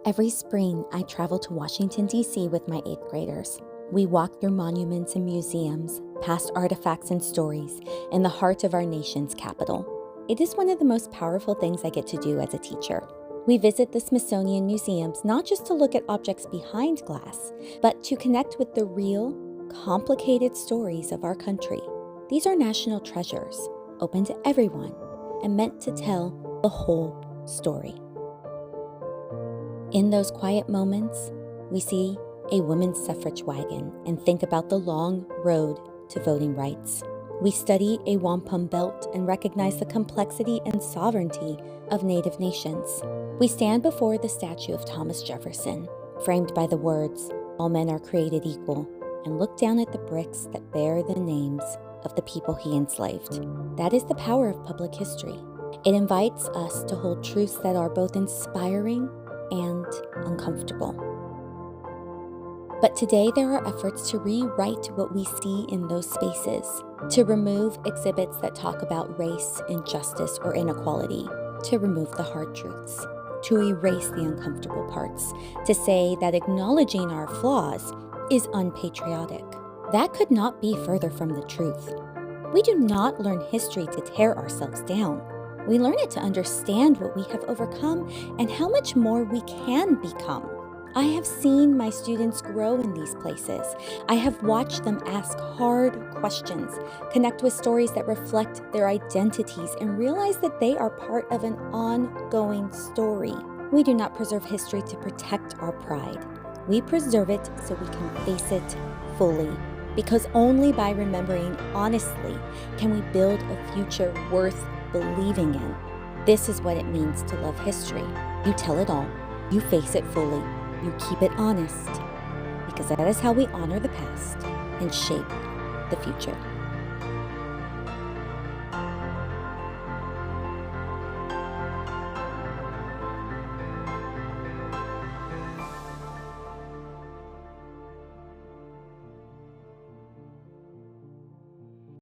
Every spring, I travel to Washington, D.C. with my 8th graders. We walk through monuments and museums, past artifacts and stories, in the heart of our nation's capital. It is one of the most powerful things I get to do as a teacher. We visit the Smithsonian Museums not just to look at objects behind glass, but to connect with the real, complicated stories of our country. These are national treasures, open to everyone, and meant to tell the whole story. In those quiet moments, we see a women's suffrage wagon and think about the long road to voting rights. We study a wampum belt and recognize the complexity and sovereignty of Native nations. We stand before the statue of Thomas Jefferson, framed by the words, "All men are created equal," and look down at the bricks that bear the names of the people he enslaved. That is the power of public history. It invites us to hold truths that are both inspiring and uncomfortable. But today there are efforts to rewrite what we see in those spaces, to remove exhibits that talk about race, injustice, or inequality, to remove the hard truths, to erase the uncomfortable parts, to say that acknowledging our flaws is unpatriotic. That could not be further from the truth. We do not learn history to tear ourselves down. We learn it to understand what we have overcome and how much more we can become. I have seen my students grow in these places. I have watched them ask hard questions, connect with stories that reflect their identities, and realize that they are part of an ongoing story. We do not preserve history to protect our pride. We preserve it so we can face it fully. Because only by remembering honestly can we build a future worth believing in. This is what it means to love history. You tell it all, you face it fully, you keep it honest, because that is how we honor the past and shape the future.